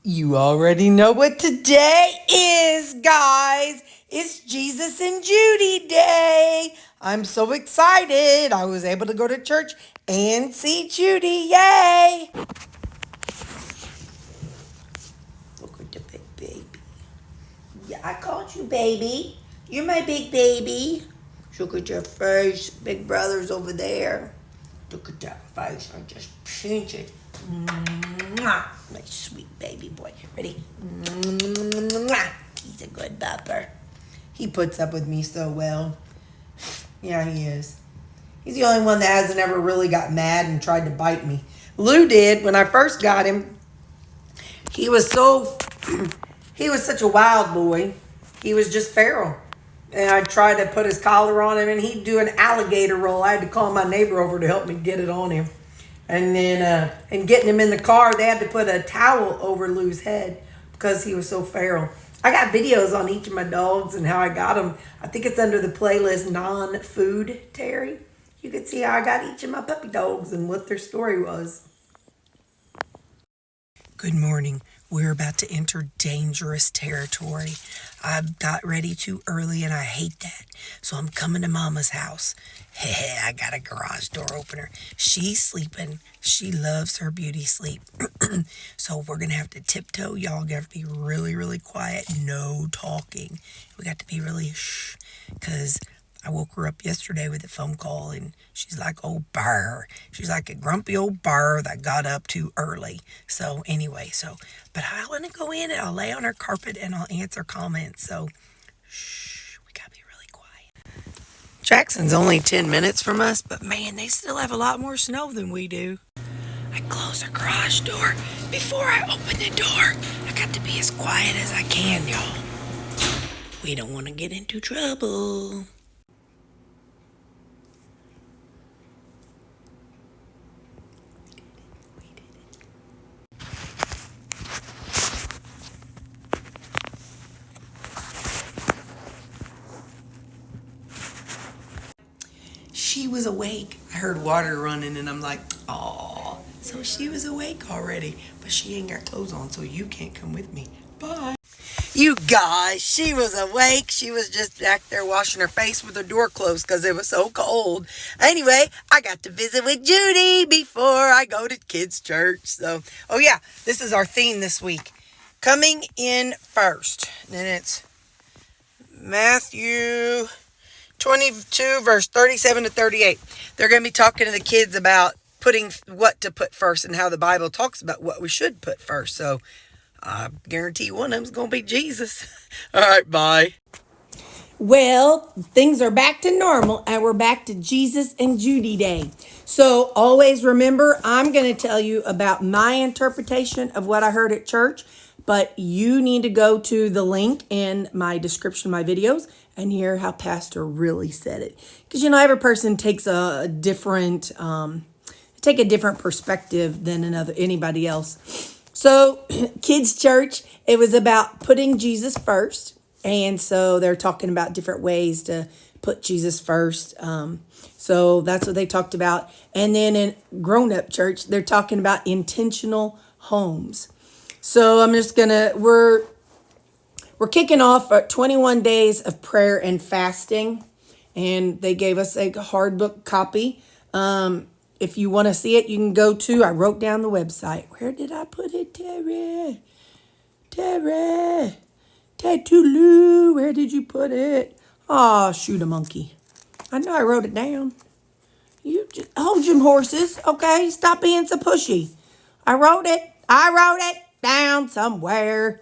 You already know what today is, guys. It's Jesus and Judy Day. I'm so excited. I was able to go to church and see Judy. Yay! Look at the big baby. Yeah, I called you baby. You're my big baby. Look at your face. Big brother's over there. Look at that face. I just pinch it. Mwah. My sweet baby boy. Ready? Mwah. He's a good bupper. He puts up with me so well. Yeah, he is. He's the only one that hasn't ever really got mad and tried to bite me. Lou did when I first got him. He was such a wild boy. He was just feral. And I tried to put his collar on him, and he'd do an alligator roll. I had to call my neighbor over to help me get it on him. And then, and getting him in the car, they had to put a towel over Lou's head because he was so feral. I got videos on each of my dogs and how I got them. I think it's under the playlist Non-Food, Terry. You can see how I got each of my puppy dogs and what their story was. Good morning. We're about to enter dangerous territory. I got ready too early and I hate that. So I'm coming to Mama's house. Hey, I got a garage door opener. She's sleeping. She loves her beauty sleep. So we're going to have to tiptoe. Y'all got to be really, really quiet. No talking. We got to be really shh. Because I woke her up yesterday with a phone call, and she's like, oh, burr. She's like a grumpy old burr that got up too early. So anyway, but I want to go in and I'll lay on her carpet and I'll answer comments. So shh, we got to be really quiet. Jackson's only 10 minutes from us, but man, they still have a lot more snow than we do. I close the garage door before I open the door. I got to be as quiet as I can, y'all. We don't want to get into trouble. She was awake. I heard water running and I'm like, oh, so she was awake already, but she ain't got clothes on, so you can't come with me. Bye. You guys, she was awake. She was just back there washing her face with her door closed because it was so cold. Anyway, I got to visit with Judy before I go to kids' church. So, oh yeah, this is our theme this week. Coming in first. And it's Matthew 22 verse 37 to 38. They're going to be talking to the kids about putting what to put first and how the Bible talks about what we should put first. So I guarantee one of them's going to be Jesus. All right, bye. Well, things are back to normal and we're back to Jesus and Judy Day. So always remember, I'm going to tell you about my interpretation of what I heard at church, but you need to go to the link in my description of my videos and hear how Pastor really said it. Because, every person takes a different perspective than anybody else. So, kids' church, it was about putting Jesus first. And so they're talking about different ways to put Jesus first. So that's what they talked about. And then in grown-up church, they're talking about intentional homes. So I'm just we're kicking off 21 days of prayer and fasting. And they gave us a hard book copy. If you want to see it, you can go to, I wrote down the website. Where did I put it, Terry? Tattooloo, where did you put it? Oh, shoot a monkey. I know I wrote it down. You just hold your horses, okay? Stop being so pushy. I wrote it down somewhere.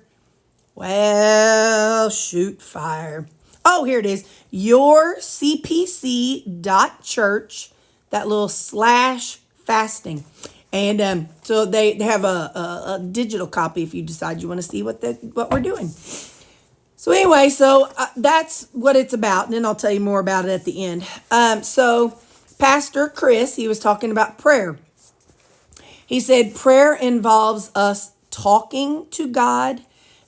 Well, shoot fire. Oh, here it is. yourcpc.church, that little /fasting. And so they have a digital copy if you decide you want to see what we're doing. So anyway, that's what it's about. And then I'll tell you more about it at the end. So Pastor Chris, he was talking about prayer. He said prayer involves us talking to God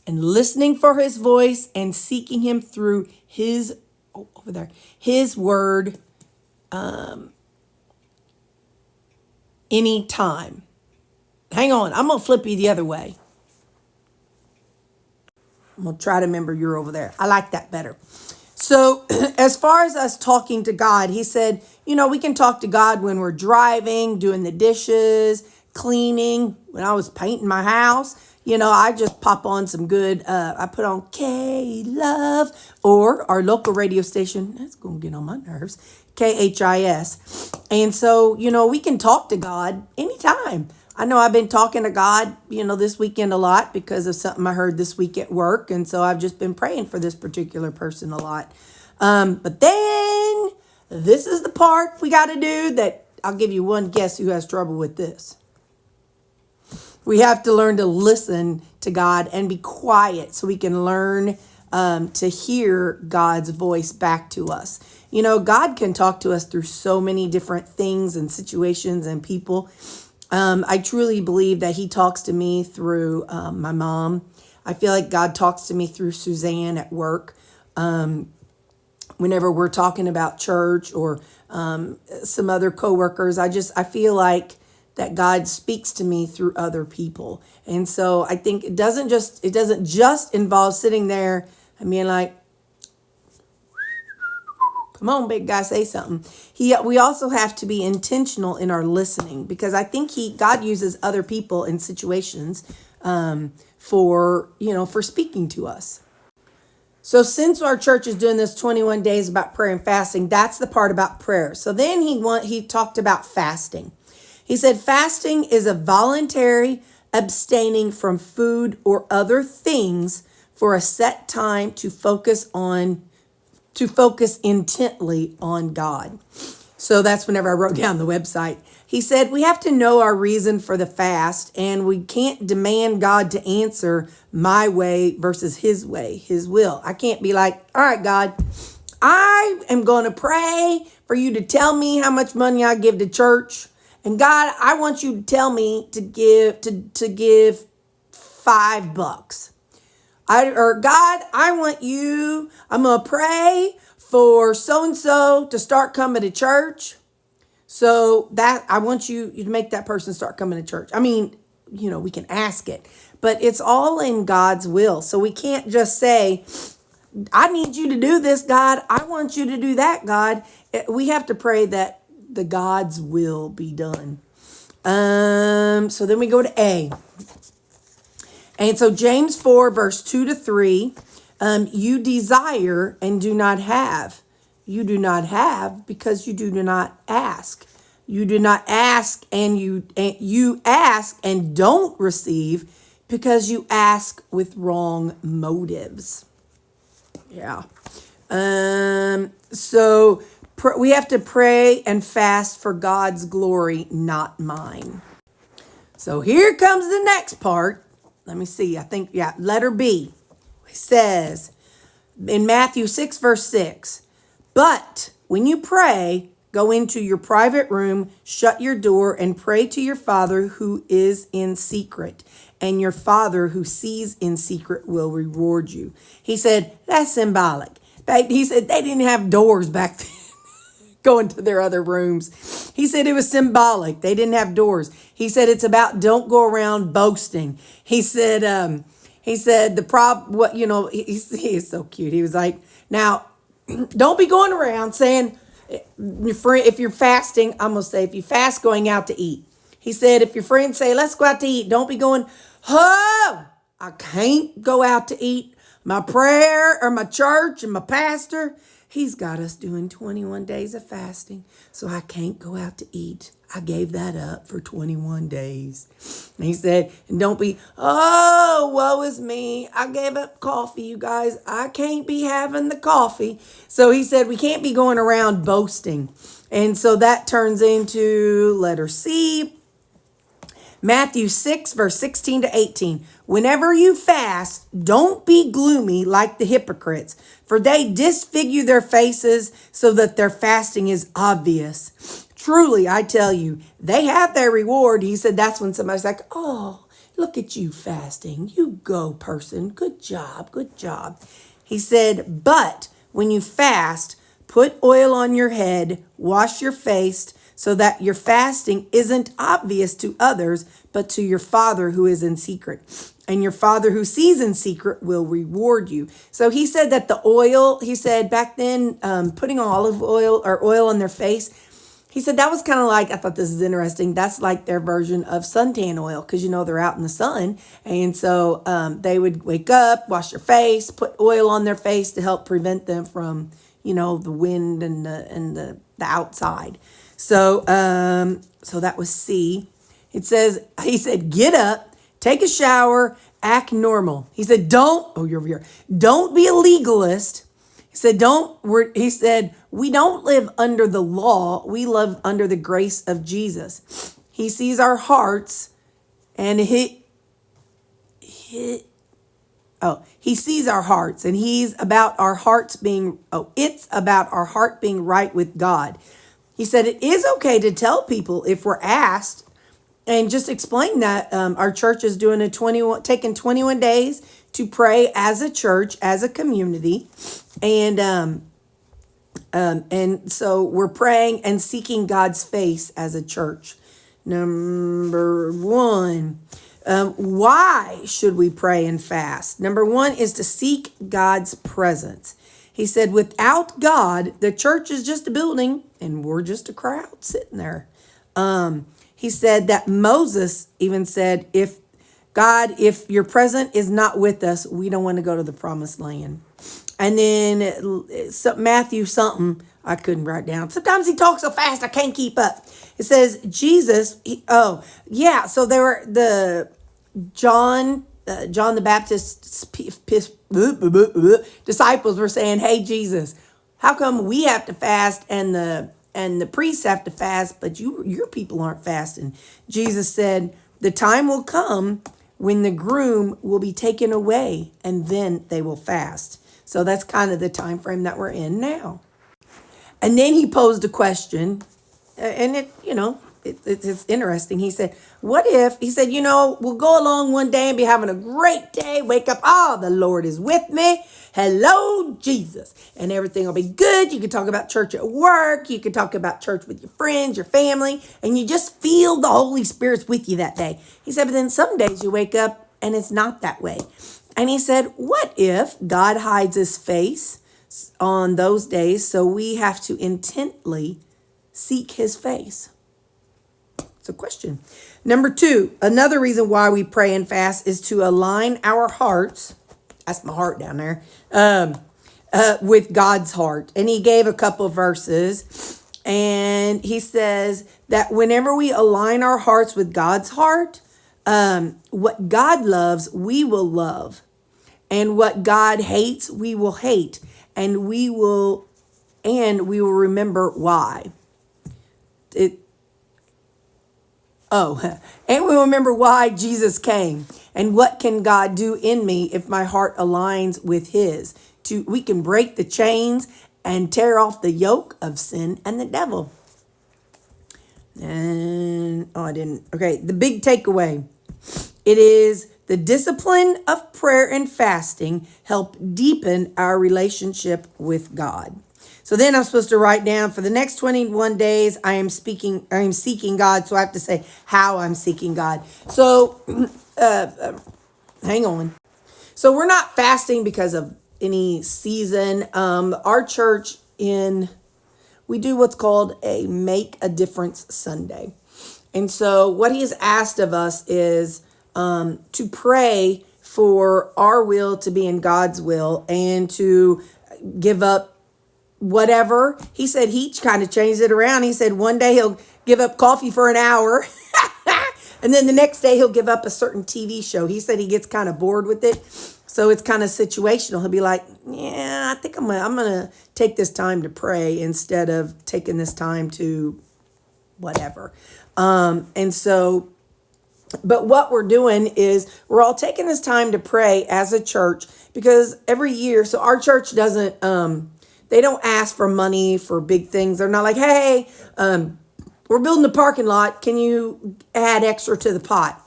and listening for his voice and seeking him through his word anytime. Hang on, I'm going to flip you the other way. I'm going to try to remember you're over there. I like that better. So as far as us talking to God, he said, we can talk to God when we're driving, doing the dishes, cleaning. When I was painting my house, I just pop on some good, I put on K-Love or our local radio station. That's going to get on my nerves. KHIS. And so, we can talk to God anytime. I know I've been talking to God, this weekend a lot because of something I heard this week at work. And so I've just been praying for this particular person a lot. But then this is the part we got to do that I'll give you one guess who has trouble with this. We have to learn to listen to God and be quiet so we can learn to hear God's voice back to us. God can talk to us through so many different things and situations and people. I truly believe that he talks to me through my mom. I feel like God talks to me through Suzanne at work. Whenever we're talking about church or some other coworkers, I feel like that God speaks to me through other people. And so I think it doesn't just involve sitting there and being like, come on, big guy, say something. We also have to be intentional in our listening because I think God uses other people in situations for speaking to us. So since our church is doing this 21 days about prayer and fasting, that's the part about prayer. So then he talked about fasting. He said fasting is a voluntary abstaining from food or other things for a set time to focus intently on God. So that's whenever I wrote down the website. He said we have to know our reason for the fast, and we can't demand God to answer my way versus his way, his will. I can't be like, all right, God, I am going to pray for you to tell me how much money I give to church. And God, I want you to tell me to give $5. God, I'm going to pray for so-and-so to start coming to church. So that I want you to make that person start coming to church. I mean, we can ask it, but it's all in God's will. So we can't just say, I need you to do this, God. I want you to do that, God. We have to pray that the God's will be done. So then we go to A. And so James 4, verse 2-3, you desire and do not have. You do not have because you do not ask. You do not ask and you ask and don't receive because you ask with wrong motives. Yeah. So we have to pray and fast for God's glory, not mine. So here comes the next part. Let me see. Letter B. It says in Matthew 6, verse 6, but when you pray, go into your private room, shut your door, and pray to your Father who is in secret. And your Father who sees in secret will reward you. He said, that's symbolic. He said they didn't have doors back then. Going to their other rooms. He said it was symbolic. They didn't have doors. He said it's about don't go around boasting. He said the problem, he's so cute. He was like, now, don't be going around saying, if you're fasting, I'm going to say, if you fast, going out to eat. He said, if your friends say, let's go out to eat, don't be going, oh, I can't go out to eat. My prayer or my church and my pastor, he's got us doing 21 days of fasting, so I can't go out to eat. I gave that up for 21 days. And he said, and don't be, oh, woe is me. I gave up coffee, you guys. I can't be having the coffee. So he said, we can't be going around boasting. And so that turns into letter C. Matthew 6, verse 16-18. Whenever you fast, don't be gloomy like the hypocrites, for they disfigure their faces so that their fasting is obvious. Truly, I tell you, they have their reward. He said that's when somebody's like, oh, look at you fasting. You go, person. Good job. Good job. He said, but when you fast, put oil on your head, wash your face, so that your fasting isn't obvious to others, but to your Father who is in secret. and your Father who sees in secret will reward you. So he said that the oil, he said back then, putting olive oil or oil on their face, he said that was kind of like, I thought this is interesting, that's like their version of suntan oil, because they're out in the sun. And so they would wake up, wash their face, put oil on their face to help prevent them from, the wind and the outside. So so that was C. He said, get up, take a shower, act normal. He said, you're over here. Don't be a legalist. He said, we don't live under the law. We live under the grace of Jesus. He sees our hearts and he sees our hearts, and it's about our heart being right with God. He said, it is okay to tell people if we're asked, and just explain that our church is doing taking 21 days to pray as a church, as a community. And so we're praying and seeking God's face as a church. Number 1, why should we pray and fast? Number 1 is to seek God's presence. He said, without God, the church is just a building and we're just a crowd sitting there. He said that Moses even said, if your presence is not with us, we don't want to go to the promised land. And then Matthew something I couldn't write down. Sometimes he talks so fast I can't keep up. It says Jesus. So there were the John the Baptist's disciples were saying, "Hey Jesus, how come we have to fast and the priests have to fast, but your people aren't fasting?" Jesus said, "The time will come when the groom will be taken away, and then they will fast." So that's kind of the time frame that we're in now. And then he posed a question, and it's interesting. He said, what if, he said, we'll go along one day and be having a great day, wake up, the Lord is with me. Hello, Jesus. And everything will be good. You can talk about church at work. You can talk about church with your friends, your family, and you just feel the Holy Spirit's with you that day. He said, but then some days you wake up and it's not that way. And he said, what if God hides his face on those days, so we have to intently seek his face? It's a question. Number 2, another reason why we pray and fast is to align our hearts. That's my heart down there. With God's heart. And he gave a couple of verses. And he says that whenever we align our hearts with God's heart, what God loves, we will love. And what God hates, we will hate. And we will remember why. And we remember why Jesus came. And what can God do in me if my heart aligns with his? We can break the chains and tear off the yoke of sin and the devil. And the big takeaway. It is the discipline of prayer and fasting help deepen our relationship with God. So then I'm supposed to write down for the next 21 days, I am seeking God. So I have to say how I'm seeking God. So hang on. So we're not fasting because of any season. Our church we do what's called a Make a Difference Sunday. And so what he has asked of us is to pray for our will to be in God's will and to give up whatever. He said he kind of changed it around. He said one day he'll give up coffee for an hour and then the next day he'll give up a certain TV show. He said he gets kind of bored with it. So it's kind of situational. He'll be like, I think I'm going to take this time to pray instead of taking this time to whatever. But what we're doing is we're all taking this time to pray as a church because every year, so our church doesn't, they don't ask for money for big things. They're not like, hey, we're building a parking lot. Can you add extra to the pot?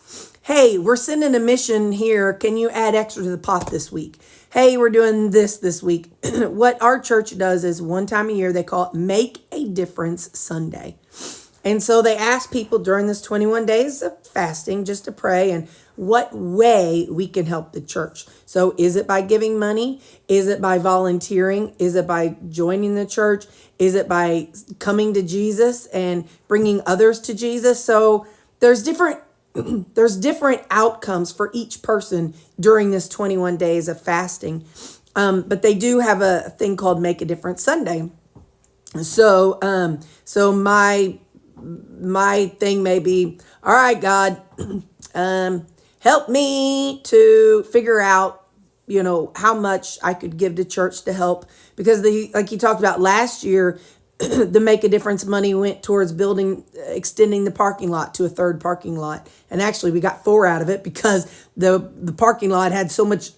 Hey, we're sending a mission here. Can you add extra to the pot this week? Hey, we're doing this week. What our church does is one time a year, they call it Make a Difference Sunday. And so they asked people during this 21 days of fasting just to pray and what way we can help the church. So is it by giving money? Is it by volunteering? Is it by joining the church? Is it by coming to Jesus and bringing others to Jesus? So there's different outcomes for each person during this 21 days of fasting. But they do have a thing called Make a Difference Sunday. So my thing may be, all right, God, help me to figure out, how much I could give to church to help. Because like you talked about last year, the Make a Difference money went towards extending the parking lot to a third parking lot. And actually we got 4 out of it because the parking lot had so much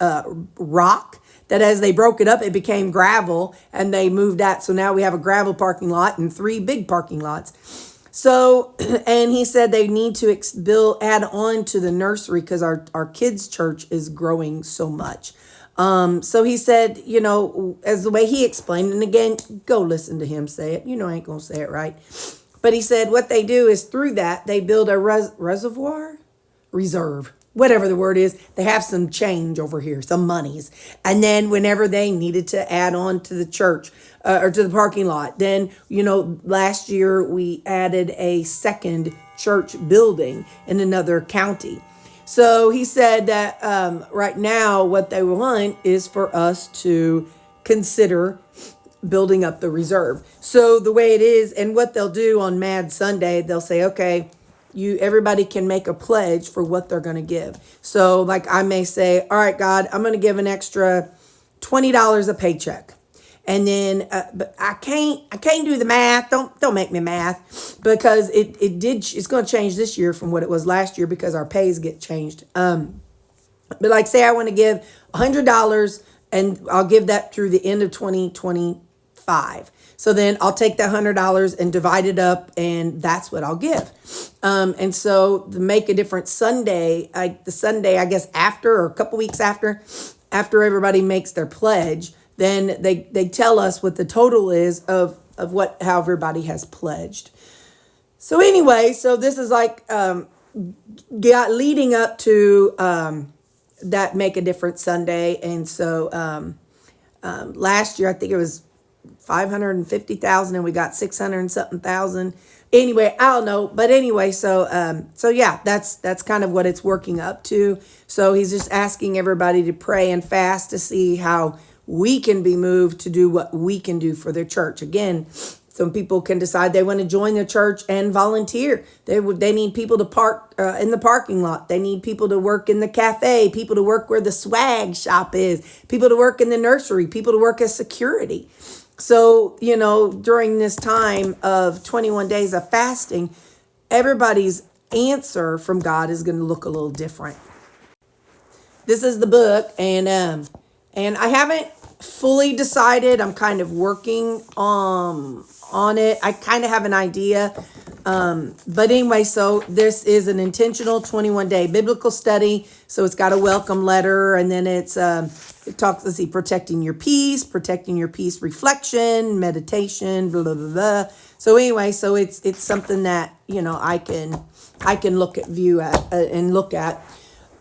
rock that as they broke it up, it became gravel and they moved that. So now we have a gravel parking lot and 3 big parking lots. So, and he said they need to add on to the nursery because our kids' church is growing so much. So he said, as the way he explained, and again, go listen to him say it. I ain't going to say it right. But he said what they do is through that, they build a reserve, whatever the word is. They have some change over here, some monies. And then whenever they needed to add on to the church or to the parking lot, then, last year we added a second church building in another county. So he said that right now what they want is for us to consider building up the reserve. So the way it is, and what they'll do on Mad Sunday, they'll say, okay, everybody can make a pledge for what they're going to give. So like I may say, all right, God, I'm going to give an extra $20 a paycheck. And then, but I can't do the math. Don't make me math because it's going to change this year from what it was last year because our pays get changed. But like say I want to give $100 and I'll give that through the end of 2025. So then I'll take that $100 and divide it up and that's what I'll give. And so the Make a Difference Sunday, the Sunday, I guess after or a couple weeks after everybody makes their pledge, then they tell us what the total is of how everybody has pledged. So anyway, so this is like leading up to that Make a Difference Sunday. And so last year, I think it was 550,000 and we got 600 and something thousand. Anyway, I don't know. But anyway, so yeah, that's kind of what it's working up to. So he's just asking everybody to pray and fast to see how we can be moved to do what we can do for their church. Again, some people can decide they want to join the church and volunteer. They need people to park in the parking lot. They need people to work in the cafe, people to work where the swag shop is, people to work in the nursery, people to work as security. So, during this time of 21 days of fasting, everybody's answer from God is going to look a little different. This is the book, and I haven't fully decided. I'm kind of working on it. I kind of have an idea. But anyway, so this is an intentional 21-day biblical study. So it's got a welcome letter, and then it talks, let's see, protecting your peace reflection, meditation, blah, blah, blah, blah. So anyway, so it's something that, I can look at.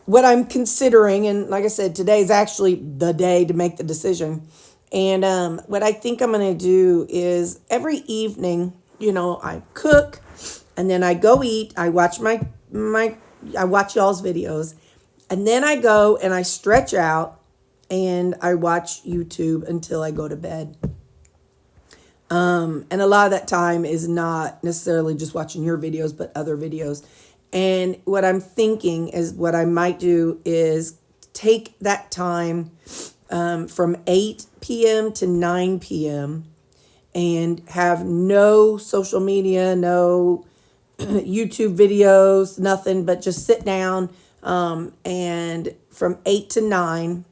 What I'm considering, and like I said, today is actually the day to make the decision. And what I think I'm going to do is every evening, I cook and then I go eat. I watch I watch y'all's videos, and then I go and I stretch out and I watch YouTube until I go to bed. And a lot of that time is not necessarily just watching your videos, but other videos. And what I'm thinking is what I might do is take that time from 8 p.m. to 9 p.m. and have no social media, no YouTube videos, nothing, but just sit down and from 8 to 9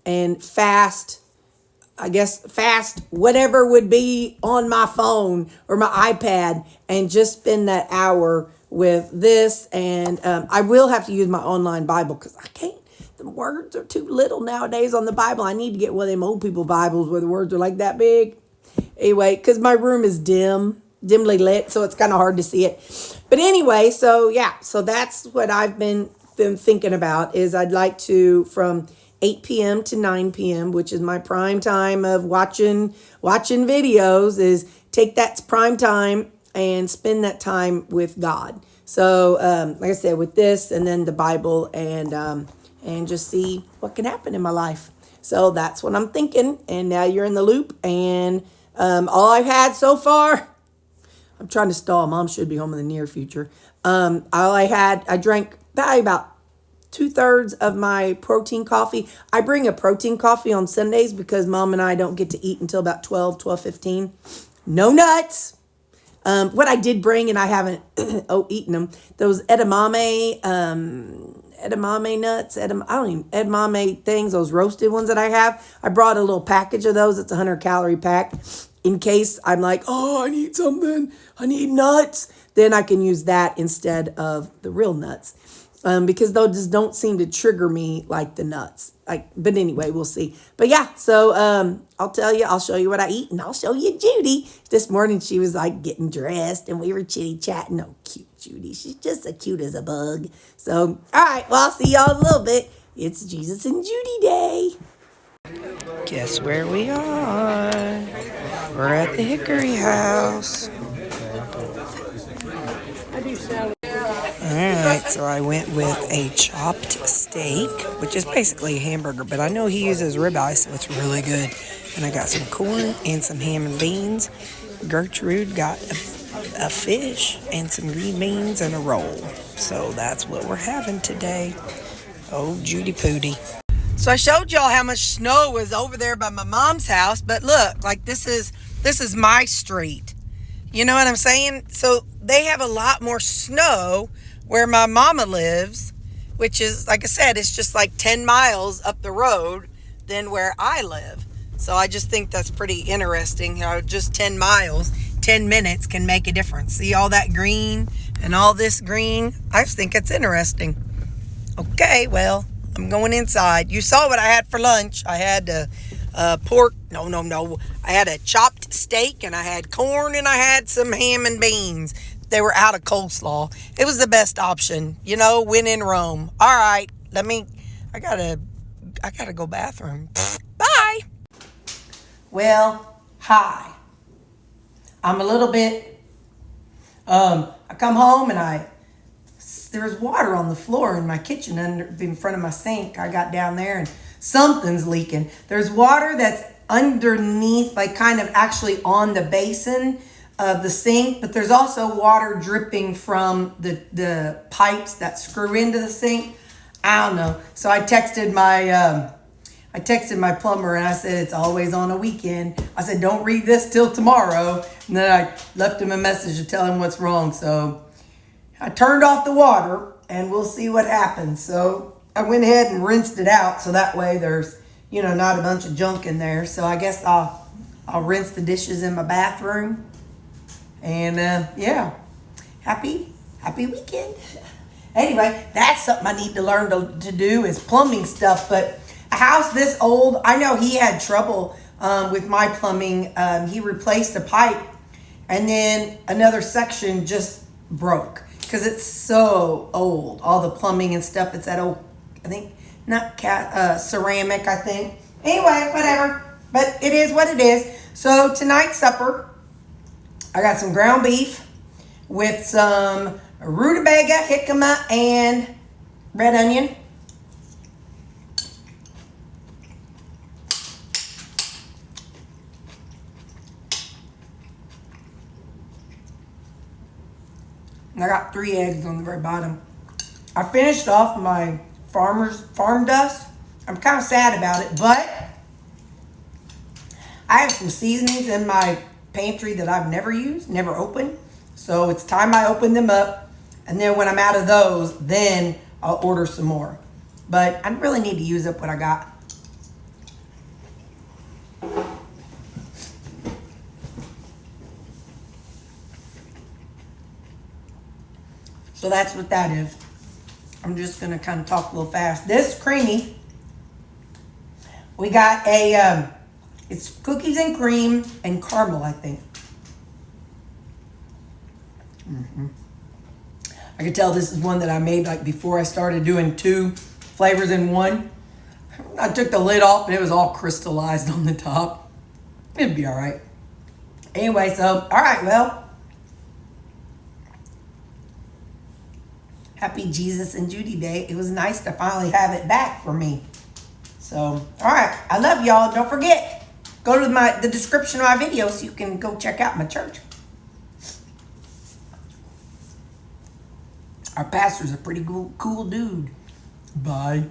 and fast whatever would be on my phone or my iPad and just spend that hour with this. And I will have to use my online Bible because I can't. The words are too little nowadays on the Bible. I need to get one of them old people Bibles where the words are like that big. Anyway, because my room is dim. dimly lit, so it's kind of hard to see it. But anyway, so yeah, so that's what I've been thinking about is I'd like to, from 8 p.m. to 9 p.m., which is my prime time of watching videos, is take that prime time and spend that time with God. So, like I said, with this and then the Bible and just see what can happen in my life. So that's what I'm thinking. And now you're in the loop. And all I've had so far, I'm trying to stall. Mom should be home in the near future. I drank probably about 2/3 of my protein coffee. I bring a protein coffee on Sundays because Mom and I don't get to eat until about 12:15. No nuts. What I did bring, and I haven't eaten them, those edamame nuts, edamame things, those roasted ones that I have. I brought a little package of those. It's a 100-calorie pack. In case I'm like, oh, I need something, I need nuts, then I can use that instead of the real nuts. Because those just don't seem to trigger me like the nuts. But anyway, we'll see. But yeah, so I'll show you what I eat, and I'll show you Judy. This morning she was like getting dressed, and we were chitty-chatting. Oh, cute Judy. She's just as cute as a bug. So, all right, well, I'll see y'all in a little bit. It's Jesus and Judy Day. Guess where we are? We're at the Hickory house. Alright, so I went with a chopped steak, which is basically a hamburger, but I know he uses ribeye, so it's really good. And I got some corn and some ham and beans. Gertrude got a fish and some green beans and a roll. So that's what we're having today. Oh, Judy Pooty. So I showed y'all how much snow was over there by my mom's house, but look, like this is my street. You know what I'm saying? So they have a lot more snow where my mama lives, which is, like I said, it's just like 10 miles up the road than where I live. So I just think that's pretty interesting how just 10 miles, 10 minutes can make a difference. See all that green and all this green? I just think it's interesting. Okay, well, I'm going inside. You saw what I had for lunch. I had pork. No. I had a chopped steak, and I had corn, and I had some ham and beans. They were out of coleslaw. It was the best option. You know, when in Rome. All right, I gotta go bathroom. Bye. Well, hi. I'm a little bit, I come home and there was water on the floor in my kitchen in front of my sink. I got down there and something's leaking. There's water that's underneath, like kind of actually on the basin of the sink, but there's also water dripping from the pipes that screw into the sink. I don't know. So I texted my plumber and I said, it's always on a weekend. I said, don't read this till tomorrow. And then I left him a message to tell him what's wrong. So I turned off the water and we'll see what happens. So I went ahead and rinsed it out. So that way there's, not a bunch of junk in there. So I guess I'll rinse the dishes in my bathroom. And yeah, happy weekend. Anyway, that's something I need to learn to do is plumbing stuff. But a house this old, I know he had trouble with my plumbing. He replaced a pipe and then another section just broke because it's so old. All the plumbing and stuff, it's that old, I think, not ceramic, I think. Anyway, whatever. But it is what it is. So tonight's supper, I got some ground beef with some rutabaga, jicama, and red onion. And I got 3 eggs on the very bottom. I finished off my farm dust. I'm kind of sad about it, but I have some seasonings in my pantry that I've never used, never opened. So it's time I open them up. And then when I'm out of those, then I'll order some more. But I really need to use up what I got. So that's what that is. I'm just going to kind of talk a little fast. This creamy, we got a, it's cookies and cream and caramel, I think. I could tell this is one that I made like before I started doing 2 flavors in one. I took the lid off and it was all crystallized on the top. It'd be all right. Anyway, so, all right, well. Happy Jesus and Judy Day. It was nice to finally have it back for me. So, all right. I love y'all. Don't forget, go to the description of my video so you can go check out my church. Our pastor's a pretty cool dude. Bye.